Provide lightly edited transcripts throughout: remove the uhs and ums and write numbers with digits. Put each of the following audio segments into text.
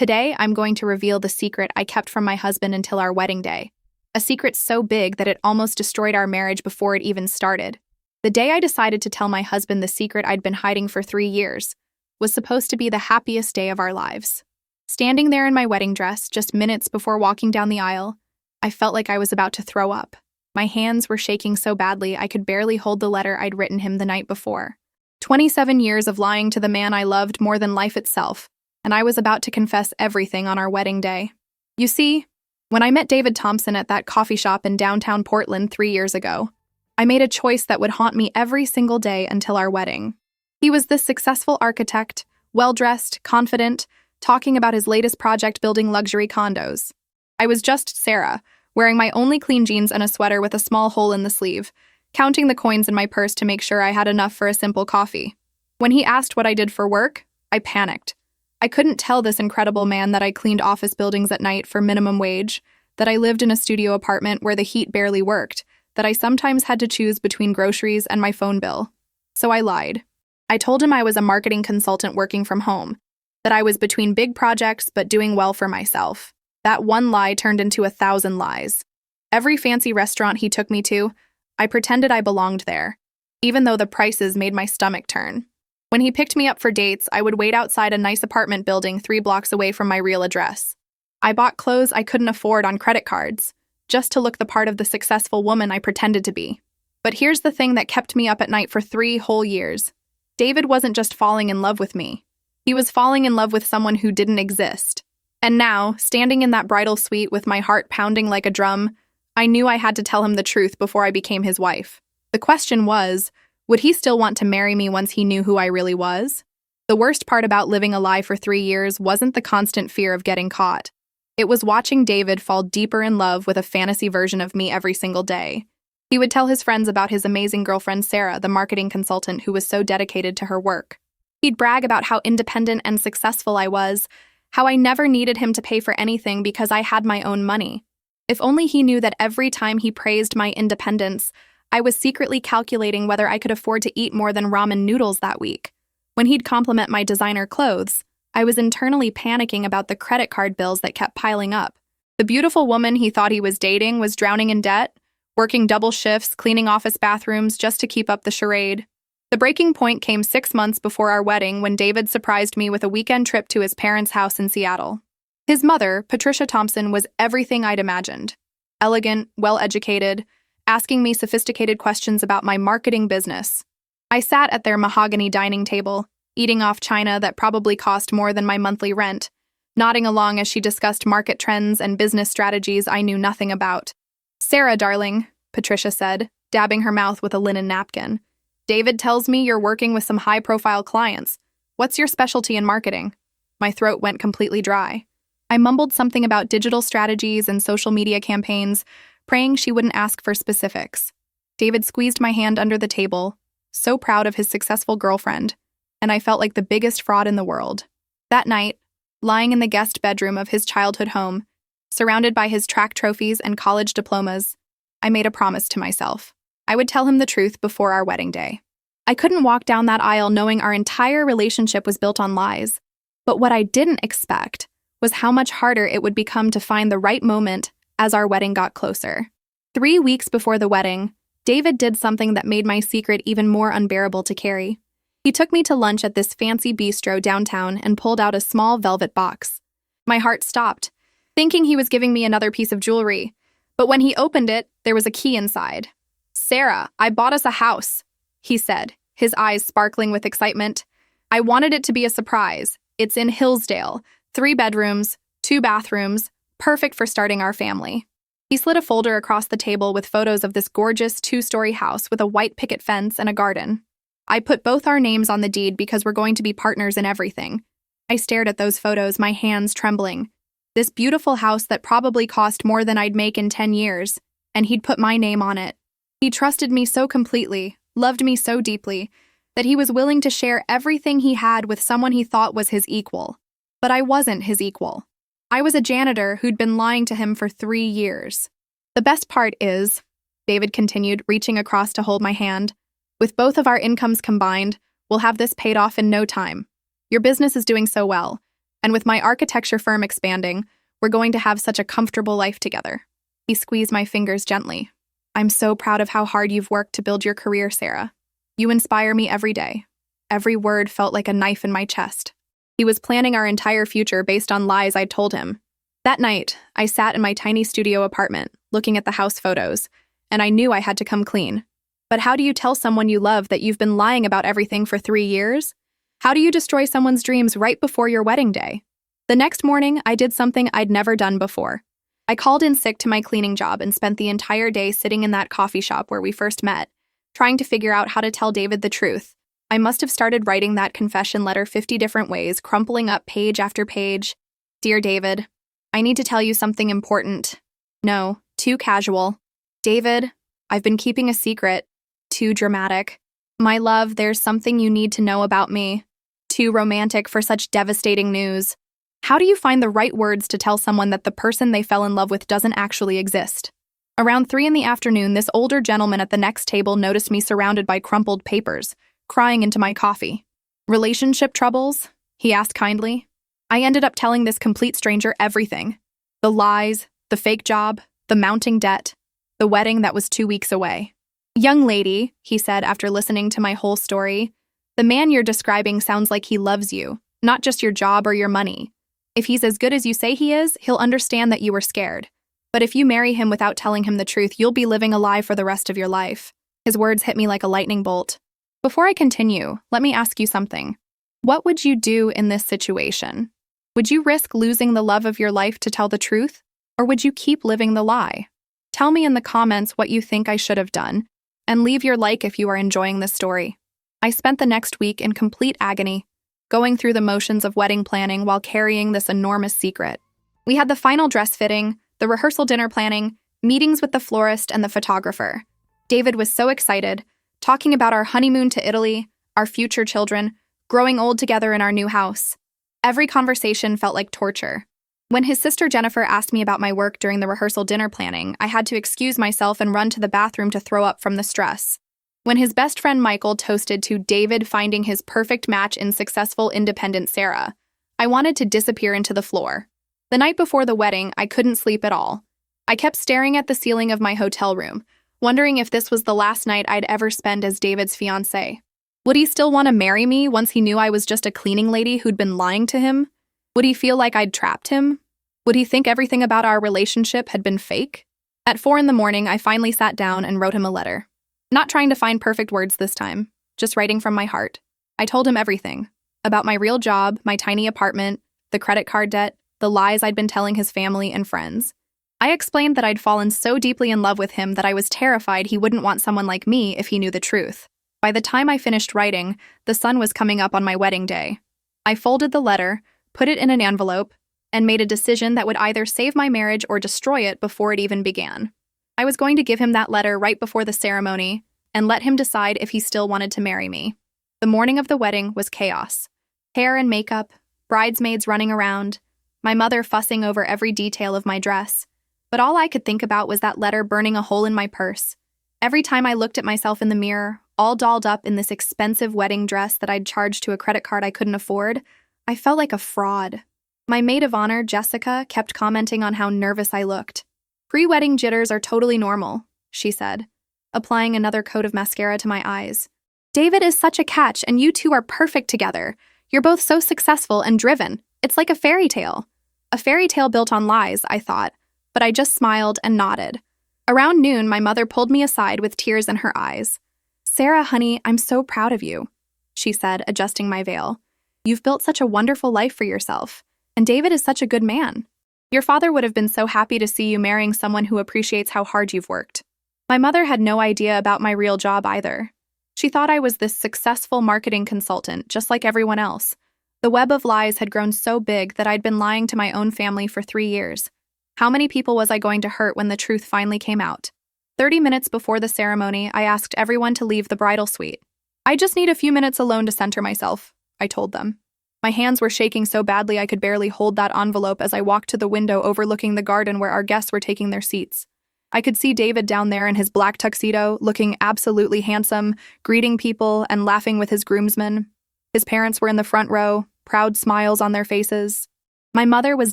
Today, I'm going to reveal the secret I kept from my husband until our wedding day. A secret so big that it almost destroyed our marriage before it even started. The day I decided to tell my husband the secret I'd been hiding for 3 years was supposed to be the happiest day of our lives. Standing there in my wedding dress, just minutes before walking down the aisle, I felt like I was about to throw up. My hands were shaking so badly I could barely hold the letter I'd written him the night before. 27 years of lying to the man I loved more than life itself, and I was about to confess everything on our wedding day. You see, when I met David Thompson at that coffee shop in downtown Portland 3 years ago, I made a choice that would haunt me every single day until our wedding. He was this successful architect, well-dressed, confident, talking about his latest project building luxury condos. I was just Sarah, wearing my only clean jeans and a sweater with a small hole in the sleeve, counting the coins in my purse to make sure I had enough for a simple coffee. When he asked what I did for work, I panicked. I couldn't tell this incredible man that I cleaned office buildings at night for minimum wage, that I lived in a studio apartment where the heat barely worked, that I sometimes had to choose between groceries and my phone bill. So I lied. I told him I was a marketing consultant working from home, that I was between big projects but doing well for myself. That one lie turned into 1,000 lies. Every fancy restaurant he took me to, I pretended I belonged there, even though the prices made my stomach turn. When he picked me up for dates, I would wait outside a nice apartment building 3 blocks away from my real address. I bought clothes I couldn't afford on credit cards, just to look the part of the successful woman I pretended to be. But here's the thing that kept me up at night for 3 whole years. David wasn't just falling in love with me. He was falling in love with someone who didn't exist. And now, standing in that bridal suite with my heart pounding like a drum, I knew I had to tell him the truth before I became his wife. The question was, would he still want to marry me once he knew who I really was? The worst part about living a lie for 3 years wasn't the constant fear of getting caught. It was watching David fall deeper in love with a fantasy version of me every single day. He would tell his friends about his amazing girlfriend Sarah, the marketing consultant who was so dedicated to her work. He'd brag about how independent and successful I was, how I never needed him to pay for anything because I had my own money. If only he knew that every time he praised my independence, I was secretly calculating whether I could afford to eat more than ramen noodles that week. When he'd compliment my designer clothes, I was internally panicking about the credit card bills that kept piling up. The beautiful woman he thought he was dating was drowning in debt, working double shifts, cleaning office bathrooms just to keep up the charade. The breaking point came 6 months before our wedding when David surprised me with a weekend trip to his parents' house in Seattle. His mother, Patricia Thompson, was everything I'd imagined. Elegant, well-educated, asking me sophisticated questions about my marketing business. I sat at their mahogany dining table, eating off china that probably cost more than my monthly rent, nodding along as she discussed market trends and business strategies I knew nothing about. "Sarah, darling," Patricia said, dabbing her mouth with a linen napkin. "David tells me you're working with some high-profile clients. What's your specialty in marketing?" My throat went completely dry. I mumbled something about digital strategies and social media campaigns, praying she wouldn't ask for specifics. David squeezed my hand under the table, so proud of his successful girlfriend, and I felt like the biggest fraud in the world. That night, lying in the guest bedroom of his childhood home, surrounded by his track trophies and college diplomas, I made a promise to myself. I would tell him the truth before our wedding day. I couldn't walk down that aisle knowing our entire relationship was built on lies, but what I didn't expect was how much harder it would become to find the right moment as our wedding got closer. 3 weeks before the wedding, David did something that made my secret even more unbearable to carry. He took me to lunch at this fancy bistro downtown and pulled out a small velvet box. My heart stopped, thinking he was giving me another piece of jewelry, but when he opened it, there was a key inside. "Sarah, I bought us a house," he said, his eyes sparkling with excitement. "I wanted it to be a surprise. It's in Hillsdale, 3 bedrooms, 2 bathrooms, perfect for starting our family." He slid a folder across the table with photos of this gorgeous 2-story house with a white picket fence and a garden. I put both our names on the deed because we're going to be partners in everything. I stared at those photos, my hands trembling. This beautiful house that probably cost more than I'd make in 10 years, and he'd put my name on it. He trusted me so completely, loved me so deeply, that he was willing to share everything he had with someone he thought was his equal. But I wasn't his equal. I was a janitor who'd been lying to him for 3 years. "The best part is," David continued, reaching across to hold my hand, "with both of our incomes combined, we'll have this paid off in no time. Your business is doing so well. And with my architecture firm expanding, we're going to have such a comfortable life together. He squeezed my fingers gently. I'm so proud of how hard you've worked to build your career, Sarah. You inspire me every day. Every word felt like a knife in my chest. He was planning our entire future based on lies I'd told him. That night, I sat in my tiny studio apartment, looking at the house photos, and I knew I had to come clean. But how do you tell someone you love that you've been lying about everything for 3 years? How do you destroy someone's dreams right before your wedding day? The next morning, I did something I'd never done before. I called in sick to my cleaning job and spent the entire day sitting in that coffee shop where we first met, trying to figure out how to tell David the truth. I must have started writing that confession letter 50 different ways, crumpling up page after page. Dear David, I need to tell you something important. No, too casual. David, I've been keeping a secret. Too dramatic. My love, there's something you need to know about me. Too romantic for such devastating news. How do you find the right words to tell someone that the person they fell in love with doesn't actually exist? Around 3 in the afternoon, this older gentleman at the next table noticed me surrounded by crumpled papers, crying into my coffee. Relationship troubles? He asked kindly. I ended up telling this complete stranger everything. The lies, the fake job, the mounting debt, the wedding that was 2 weeks away. Young lady, he said after listening to my whole story, the man you're describing sounds like he loves you, not just your job or your money. If he's as good as you say he is, he'll understand that you were scared. But if you marry him without telling him the truth, you'll be living a lie for the rest of your life. His words hit me like a lightning bolt. Before I continue, let me ask you something. What would you do in this situation? Would you risk losing the love of your life to tell the truth? Or would you keep living the lie? Tell me in the comments what you think I should have done, and leave your like if you are enjoying this story. I spent the next week in complete agony, going through the motions of wedding planning while carrying this enormous secret. We had the final dress fitting, the rehearsal dinner planning, meetings with the florist and the photographer. David was so excited, talking about our honeymoon to Italy, our future children, growing old together in our new house. Every conversation felt like torture. When his sister Jennifer asked me about my work during the rehearsal dinner planning, I had to excuse myself and run to the bathroom to throw up from the stress. When his best friend Michael toasted to David finding his perfect match in successful, independent Sarah, I wanted to disappear into the floor. The night before the wedding, I couldn't sleep at all. I kept staring at the ceiling of my hotel room, wondering if this was the last night I'd ever spend as David's fiancée. Would he still want to marry me once he knew I was just a cleaning lady who'd been lying to him? Would he feel like I'd trapped him? Would he think everything about our relationship had been fake? At 4 in the morning, I finally sat down and wrote him a letter. Not trying to find perfect words this time, just writing from my heart. I told him everything. About my real job, my tiny apartment, the credit card debt, the lies I'd been telling his family and friends. I explained that I'd fallen so deeply in love with him that I was terrified he wouldn't want someone like me if he knew the truth. By the time I finished writing, the sun was coming up on my wedding day. I folded the letter, put it in an envelope, and made a decision that would either save my marriage or destroy it before it even began. I was going to give him that letter right before the ceremony and let him decide if he still wanted to marry me. The morning of the wedding was chaos. Hair and makeup, bridesmaids running around, my mother fussing over every detail of my dress. But all I could think about was that letter burning a hole in my purse. Every time I looked at myself in the mirror, all dolled up in this expensive wedding dress that I'd charged to a credit card I couldn't afford, I felt like a fraud. My maid of honor, Jessica, kept commenting on how nervous I looked. Pre-wedding jitters are totally normal, she said, applying another coat of mascara to my eyes. David is such a catch, and you two are perfect together. You're both so successful and driven. It's like a fairy tale. A fairy tale built on lies, I thought, but I just smiled and nodded. Around noon, my mother pulled me aside with tears in her eyes. Sarah, honey, I'm so proud of you, she said, adjusting my veil. You've built such a wonderful life for yourself. And David is such a good man. Your father would have been so happy to see you marrying someone who appreciates how hard you've worked. My mother had no idea about my real job either. She thought I was this successful marketing consultant, just like everyone else. The web of lies had grown so big that I'd been lying to my own family for 3 years. How many people was I going to hurt when the truth finally came out? 30 minutes before the ceremony, I asked everyone to leave the bridal suite. I just need a few minutes alone to center myself, I told them. My hands were shaking so badly I could barely hold that envelope as I walked to the window overlooking the garden where our guests were taking their seats. I could see David down there in his black tuxedo, looking absolutely handsome, greeting people and laughing with his groomsmen. His parents were in the front row, proud smiles on their faces. My mother was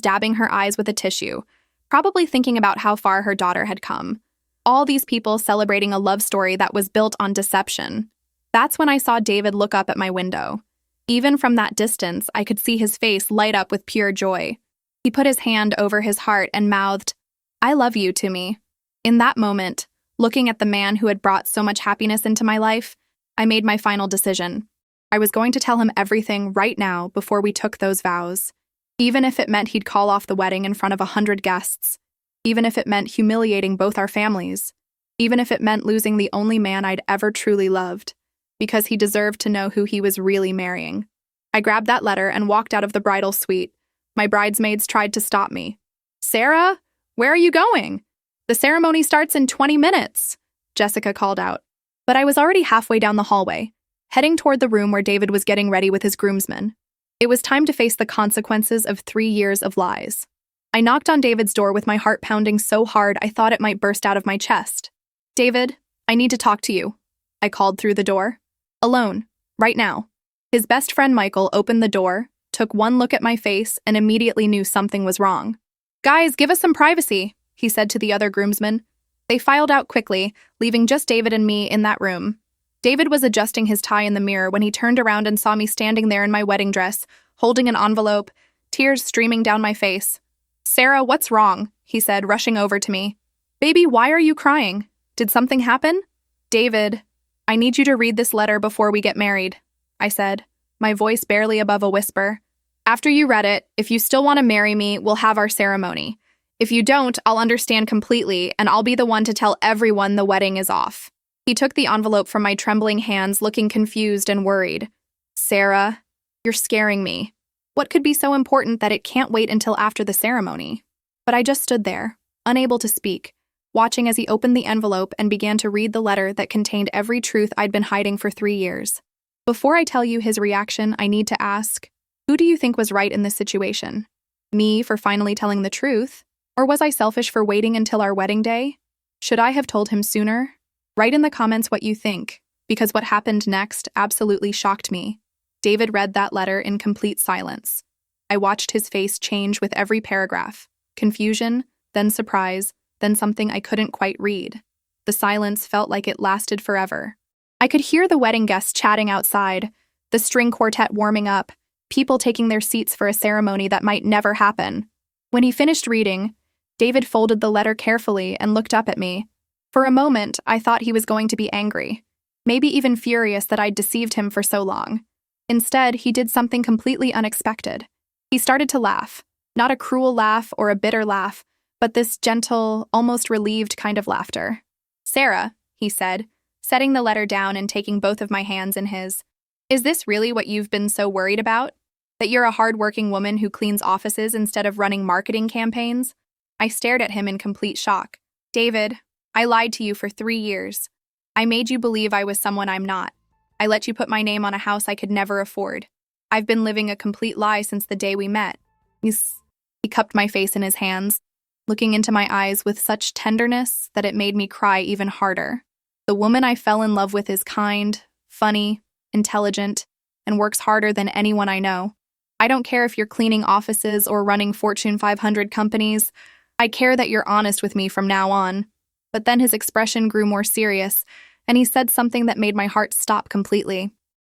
dabbing her eyes with a tissue, probably thinking about how far her daughter had come. All these people celebrating a love story that was built on deception. That's when I saw David look up at my window. Even from that distance, I could see his face light up with pure joy. He put his hand over his heart and mouthed, "I love you," to me. In that moment, looking at the man who had brought so much happiness into my life, I made my final decision. I was going to tell him everything right now before we took those vows. Even if it meant he'd call off the wedding in front of 100 guests. Even if it meant humiliating both our families. Even if it meant losing the only man I'd ever truly loved. Because he deserved to know who he was really marrying. I grabbed that letter and walked out of the bridal suite. My bridesmaids tried to stop me. "Sarah, where are you going? The ceremony starts in 20 minutes, Jessica called out. But I was already halfway down the hallway, heading toward the room where David was getting ready with his groomsmen. It was time to face the consequences of 3 years of lies. I knocked on David's door with my heart pounding so hard I thought it might burst out of my chest. "David, I need to talk to you," I called through the door. "Alone, right now." His best friend Michael opened the door, took one look at my face, and immediately knew something was wrong. "Guys, give us some privacy," he said to the other groomsmen. They filed out quickly, leaving just David and me in that room. David was adjusting his tie in the mirror when he turned around and saw me standing there in my wedding dress, holding an envelope, tears streaming down my face. "Sarah, what's wrong?" he said, rushing over to me. "Baby, why are you crying? Did something happen?" "David, I need you to read this letter before we get married," I said, my voice barely above a whisper. "After you read it, if you still want to marry me, we'll have our ceremony. If you don't, I'll understand completely, and I'll be the one to tell everyone the wedding is off." He took the envelope from my trembling hands, looking confused and worried. "Sarah, you're scaring me. What could be so important that it can't wait until after the ceremony?" But I just stood there, unable to speak, watching as he opened the envelope and began to read the letter that contained every truth I'd been hiding for 3 years. Before I tell you his reaction, I need to ask, who do you think was right in this situation? Me for finally telling the truth? Or was I selfish for waiting until our wedding day? Should I have told him sooner? Write in the comments what you think, because what happened next absolutely shocked me. David read that letter in complete silence. I watched his face change with every paragraph. Confusion, then surprise, then something I couldn't quite read. The silence felt like it lasted forever. I could hear the wedding guests chatting outside, the string quartet warming up, people taking their seats for a ceremony that might never happen. When he finished reading, David folded the letter carefully and looked up at me. For a moment, I thought he was going to be angry, maybe even furious that I'd deceived him for so long. Instead, he did something completely unexpected. He started to laugh, not a cruel laugh or a bitter laugh, but this gentle, almost relieved kind of laughter. "Sarah," he said, setting the letter down and taking both of my hands in his, "is this really what you've been so worried about? That you're a hard-working woman who cleans offices instead of running marketing campaigns?" I stared at him in complete shock. "David, I lied to you for 3 years. I made you believe I was someone I'm not. I let you put my name on a house I could never afford. I've been living a complete lie since the day we met." He cupped my face in his hands, looking into my eyes with such tenderness that it made me cry even harder. "The woman I fell in love with is kind, funny, intelligent, and works harder than anyone I know. I don't care if you're cleaning offices or running Fortune 500 companies. I care that you're honest with me from now on." But then his expression grew more serious, and he said something that made my heart stop completely.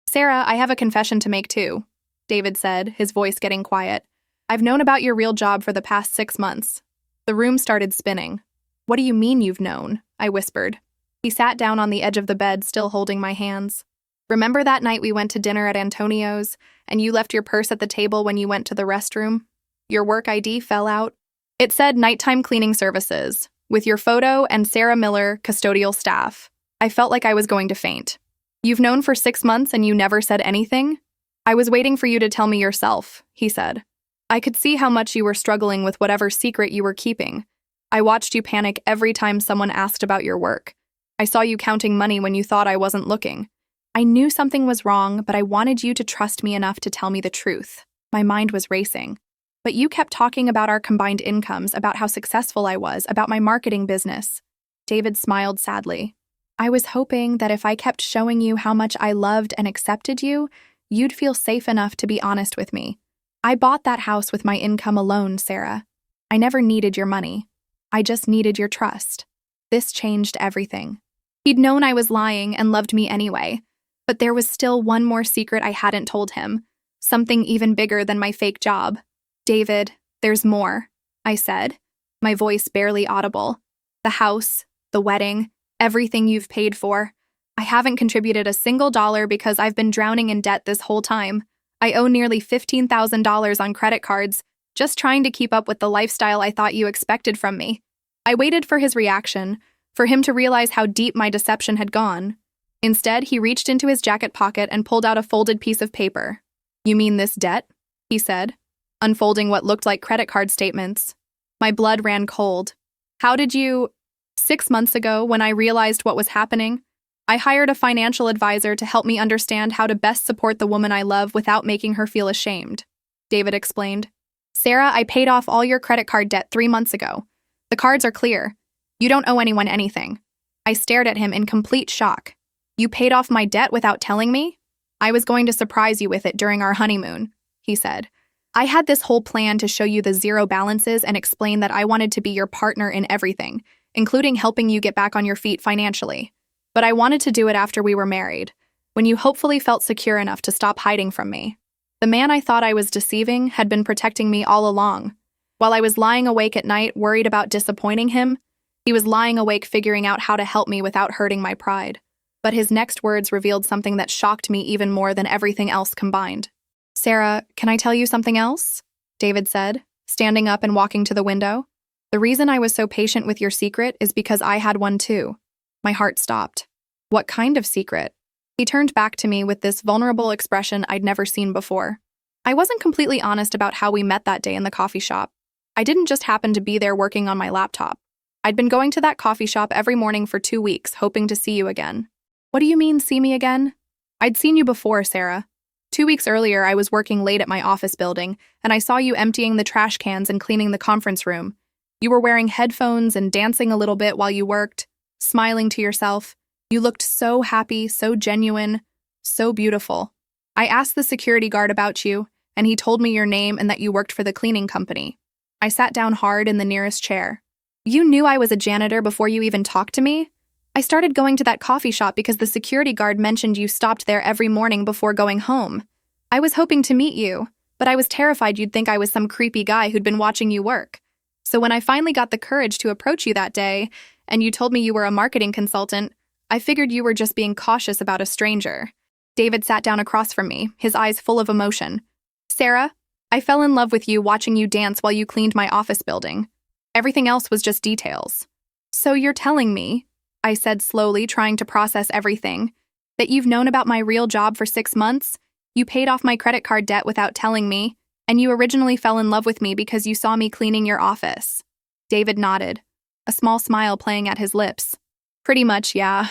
"Sarah, I have a confession to make too," David said, his voice getting quiet. "I've known about your real job for the past 6 months." The room started spinning. "What do you mean you've known?" I whispered. He sat down on the edge of the bed, still holding my hands. "Remember that night we went to dinner at Antonio's, and you left your purse at the table when you went to the restroom? Your work ID fell out. It said nighttime cleaning services, with your photo and Sarah Miller, custodial staff. I felt like I was going to faint. You've known for 6 months and you never said anything? I was waiting for you to tell me yourself," he said. "I could see how much you were struggling with whatever secret you were keeping. I watched you panic every time someone asked about your work. I saw you counting money when you thought I wasn't looking. I knew something was wrong, but I wanted you to trust me enough to tell me the truth." My mind was racing. "But you kept talking about our combined incomes, about how successful I was, about my marketing business." David smiled sadly. "I was hoping that if I kept showing you how much I loved and accepted you, you'd feel safe enough to be honest with me. I bought that house with my income alone, Sarah. I never needed your money. I just needed your trust. This changed everything. He'd known I was lying and loved me anyway, but there was still one more secret I hadn't told him, something even bigger than my fake job. David, there's more, I said, my voice barely audible. The house, the wedding, everything you've paid for. I haven't contributed a single dollar because I've been drowning in debt this whole time. I owe nearly $15,000 on credit cards, just trying to keep up with the lifestyle I thought you expected from me. I waited for his reaction, for him to realize how deep my deception had gone. Instead, he reached into his jacket pocket and pulled out a folded piece of paper. "You mean this debt?" he said, unfolding what looked like credit card statements. My blood ran cold. "How did you—" 6 months ago, when I realized what was happening, I hired a financial advisor to help me understand how to best support the woman I love without making her feel ashamed. David explained. "Sarah, I paid off all your credit card debt 3 months ago. The cards are clear. You don't owe anyone anything." I stared at him in complete shock. "You paid off my debt without telling me?" "I was going to surprise you with it during our honeymoon," he said. "I had this whole plan to show you the zero balances and explain that I wanted to be your partner in everything, including helping you get back on your feet financially. But I wanted to do it after we were married, when you hopefully felt secure enough to stop hiding from me. The man I thought I was deceiving had been protecting me all along. While I was lying awake at night worried about disappointing him, he was lying awake figuring out how to help me without hurting my pride." But his next words revealed something that shocked me even more than everything else combined. "Sarah, can I tell you something else?" David said, standing up and walking to the window. "The reason I was so patient with your secret is because I had one too." My heart stopped. "What kind of secret?" He turned back to me with this vulnerable expression I'd never seen before. "I wasn't completely honest about how we met that day in the coffee shop. I didn't just happen to be there working on my laptop. I'd been going to that coffee shop every morning for 2 weeks, hoping to see you again." "What do you mean, see me again?" "I'd seen you before, Sarah. 2 weeks earlier, I was working late at my office building, and I saw you emptying the trash cans and cleaning the conference room. You were wearing headphones and dancing a little bit while you worked, smiling to yourself. You looked so happy, so genuine, so beautiful. I asked the security guard about you, and he told me your name and that you worked for the cleaning company. I sat down hard in the nearest chair. You knew I was a janitor before you even talked to me? I started going to that coffee shop because the security guard mentioned you stopped there every morning before going home. I was hoping to meet you, but I was terrified you'd think I was some creepy guy who'd been watching you work. So when I finally got the courage to approach you that day, and you told me you were a marketing consultant, I figured you were just being cautious about a stranger." David sat down across from me, his eyes full of emotion. "Sarah, I fell in love with you watching you dance while you cleaned my office building. Everything else was just details." "So you're telling me," I said slowly, trying to process everything, "that you've known about my real job for 6 months? You paid off my credit card debt without telling me, and you originally fell in love with me because you saw me cleaning your office." David nodded, a small smile playing at his lips. "Pretty much, yeah."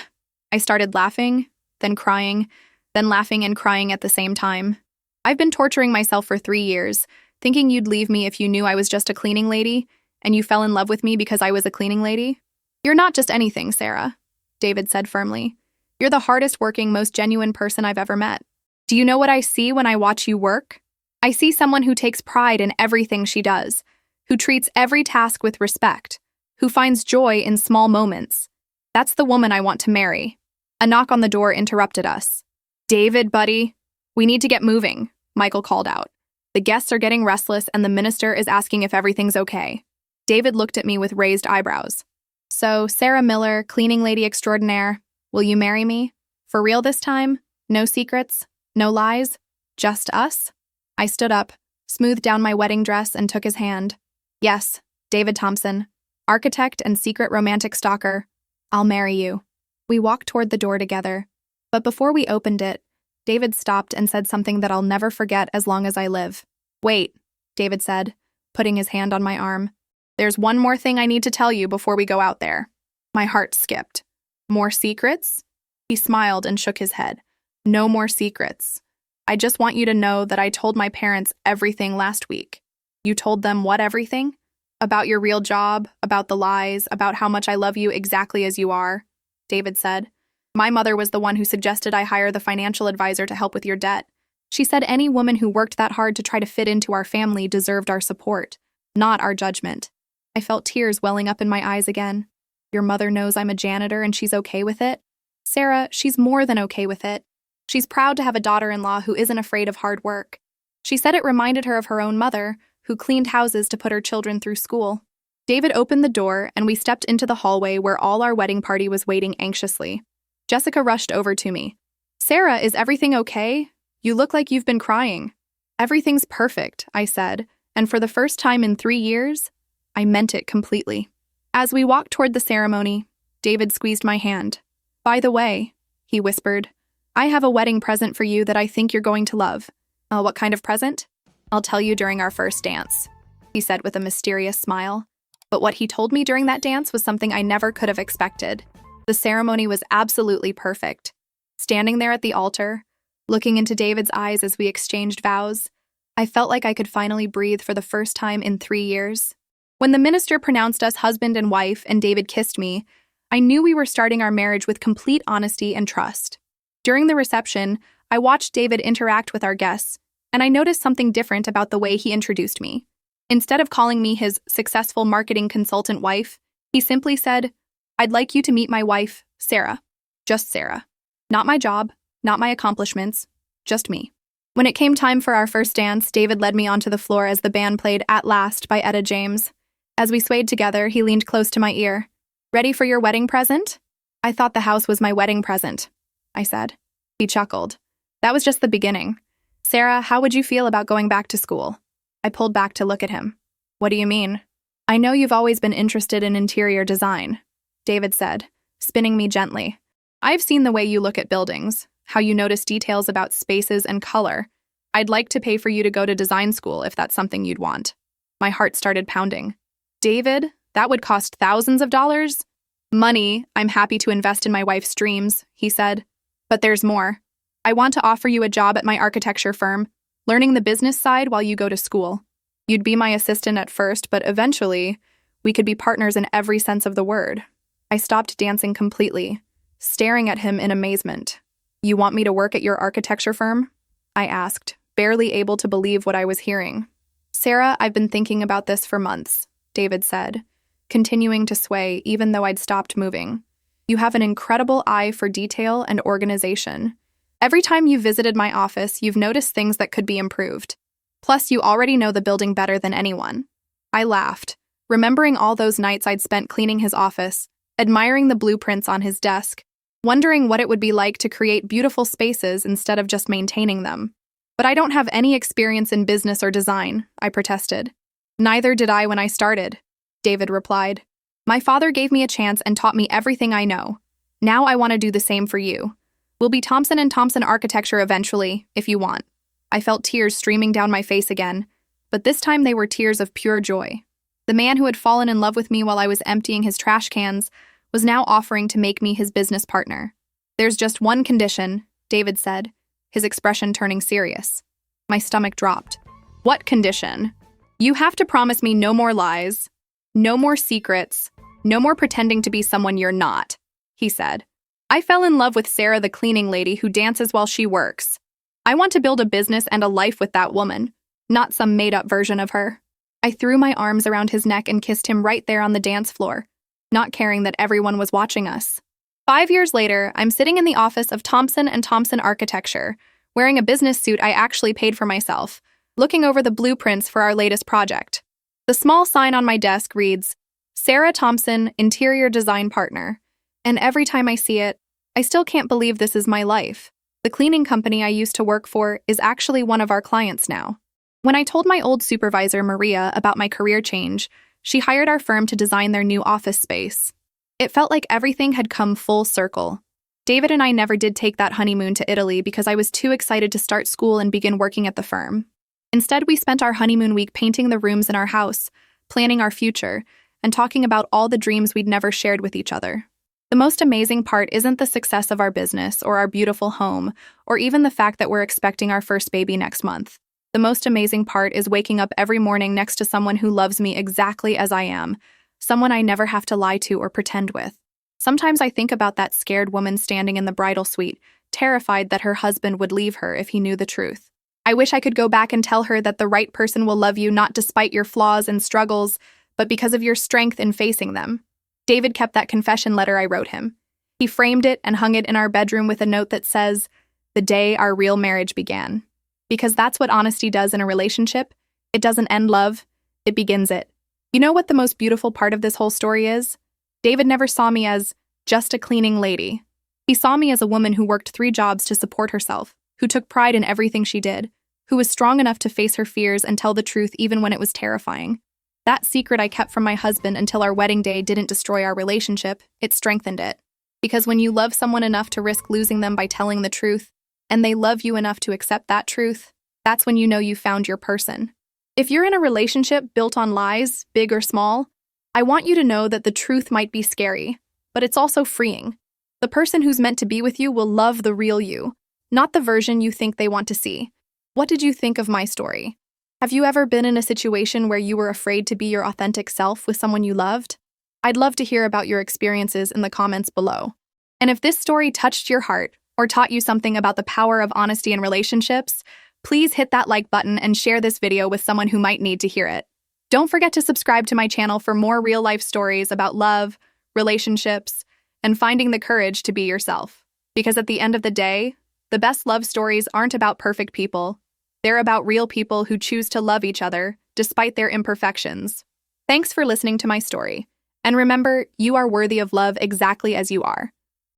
I started laughing, then crying, then laughing and crying at the same time. "I've been torturing myself for 3 years, thinking you'd leave me if you knew I was just a cleaning lady, and you fell in love with me because I was a cleaning lady. You're not just anything, Sarah," David said firmly. "You're the hardest working, most genuine person I've ever met. Do you know what I see when I watch you work? I see someone who takes pride in everything she does, who treats every task with respect, who finds joy in small moments. That's the woman I want to marry." A knock on the door interrupted us. "David, buddy, we need to get moving," Michael called out. "The guests are getting restless and the minister is asking if everything's okay." David looked at me with raised eyebrows. "So, Sarah Miller, cleaning lady extraordinaire, will you marry me? For real this time? No secrets? No lies? Just us?" I stood up, smoothed down my wedding dress, and took his hand. "Yes, David Thompson, architect and secret romantic stalker. I'll marry you." We walked toward the door together, but before we opened it, David stopped and said something that I'll never forget as long as I live. "Wait," David said, putting his hand on my arm. "There's one more thing I need to tell you before we go out there." My heart skipped. "More secrets?" He smiled and shook his head. "No more secrets. I just want you to know that I told my parents everything last week." "You told them what everything?" "About your real job, about the lies, about how much I love you exactly as you are," David said. "My mother was the one who suggested I hire the financial advisor to help with your debt. She said any woman who worked that hard to try to fit into our family deserved our support, not our judgment. I felt tears welling up in my eyes again. Your mother knows I'm a janitor and she's okay with it? Sarah, she's more than okay with it. She's proud to have a daughter-in-law who isn't afraid of hard work. She said it reminded her of her own mother, who cleaned houses to put her children through school. David opened the door and we stepped into the hallway where all our wedding party was waiting anxiously. Jessica rushed over to me. Sarah, is everything okay? You look like you've been crying. Everything's perfect, I said, and for the first time in 3 years, I meant it completely. As we walked toward the ceremony, David squeezed my hand. By the way, he whispered, I have a wedding present for you that I think you're going to love. What kind of present? I'll tell you during our first dance, he said with a mysterious smile. But what he told me during that dance was something I never could have expected. The ceremony was absolutely perfect. Standing there at the altar, looking into David's eyes as we exchanged vows, I felt like I could finally breathe for the first time in 3 years. When the minister pronounced us husband and wife and David kissed me, I knew we were starting our marriage with complete honesty and trust. During the reception, I watched David interact with our guests, and I noticed something different about the way he introduced me. Instead of calling me his successful marketing consultant wife, he simply said, I'd like you to meet my wife, Sarah. Just Sarah. Not my job, not my accomplishments, just me. When it came time for our first dance, David led me onto the floor as the band played At Last by Etta James. As we swayed together, he leaned close to my ear. Ready for your wedding present? I thought the house was my wedding present, I said. He chuckled. That was just the beginning. Sarah, how would you feel about going back to school? I pulled back to look at him. What do you mean? I know you've always been interested in interior design, David said, spinning me gently. I've seen the way you look at buildings, how you notice details about spaces and color. I'd like to pay for you to go to design school if that's something you'd want. My heart started pounding. David, that would cost thousands of dollars? Money, I'm happy to invest in my wife's dreams, he said. But there's more. I want to offer you a job at my architecture firm, learning the business side while you go to school. You'd be my assistant at first, but eventually, we could be partners in every sense of the word. I stopped dancing completely, staring at him in amazement. You want me to work at your architecture firm? I asked, barely able to believe what I was hearing. Sarah, I've been thinking about this for months, David said, continuing to sway even though I'd stopped moving. You have an incredible eye for detail and organization. Every time you've visited my office, you've noticed things that could be improved. Plus, you already know the building better than anyone. I laughed, remembering all those nights I'd spent cleaning his office, admiring the blueprints on his desk, wondering what it would be like to create beautiful spaces instead of just maintaining them. But I don't have any experience in business or design, I protested. Neither did I when I started, David replied. My father gave me a chance and taught me everything I know. Now I want to do the same for you. We'll be Thompson & Thompson Architecture eventually, if you want. I felt tears streaming down my face again, but this time they were tears of pure joy. The man who had fallen in love with me while I was emptying his trash cans was now offering to make me his business partner. There's just one condition, David said, his expression turning serious. My stomach dropped. What condition? You have to promise me no more lies, no more secrets, no more pretending to be someone you're not, he said. I fell in love with Sarah, the cleaning lady who dances while she works. I want to build a business and a life with that woman, not some made-up version of her. I threw my arms around his neck and kissed him right there on the dance floor, not caring that everyone was watching us. 5 years later, I'm sitting in the office of Thompson & Thompson Architecture, wearing a business suit I actually paid for myself, looking over the blueprints for our latest project. The small sign on my desk reads, Sarah Thompson, Interior Design Partner. And every time I see it, I still can't believe this is my life. The cleaning company I used to work for is actually one of our clients now. When I told my old supervisor, Maria, about my career change, she hired our firm to design their new office space. It felt like everything had come full circle. David and I never did take that honeymoon to Italy because I was too excited to start school and begin working at the firm. Instead, we spent our honeymoon week painting the rooms in our house, planning our future, and talking about all the dreams we'd never shared with each other. The most amazing part isn't the success of our business or our beautiful home, or even the fact that we're expecting our first baby next month. The most amazing part is waking up every morning next to someone who loves me exactly as I am, someone I never have to lie to or pretend with. Sometimes I think about that scared woman standing in the bridal suite, terrified that her husband would leave her if he knew the truth. I wish I could go back and tell her that the right person will love you not despite your flaws and struggles, but because of your strength in facing them. David kept that confession letter I wrote him. He framed it and hung it in our bedroom with a note that says, "The day our real marriage began." Because that's what honesty does in a relationship. It doesn't end love, it begins it. You know what the most beautiful part of this whole story is? David never saw me as just a cleaning lady. He saw me as a woman who worked 3 jobs to support herself, who took pride in everything she did, who was strong enough to face her fears and tell the truth even when it was terrifying. That secret I kept from my husband until our wedding day didn't destroy our relationship, it strengthened it. Because when you love someone enough to risk losing them by telling the truth, and they love you enough to accept that truth, that's when you know you found your person. If you're in a relationship built on lies, big or small, I want you to know that the truth might be scary, but it's also freeing. The person who's meant to be with you will love the real you, not the version you think they want to see. What did you think of my story? Have you ever been in a situation where you were afraid to be your authentic self with someone you loved? I'd love to hear about your experiences in the comments below. And if this story touched your heart or taught you something about the power of honesty in relationships, please hit that like button and share this video with someone who might need to hear it. Don't forget to subscribe to my channel for more real-life stories about love, relationships, and finding the courage to be yourself. Because at the end of the day, the best love stories aren't about perfect people. They're about real people who choose to love each other despite their imperfections. Thanks for listening to my story. And remember, you are worthy of love exactly as you are.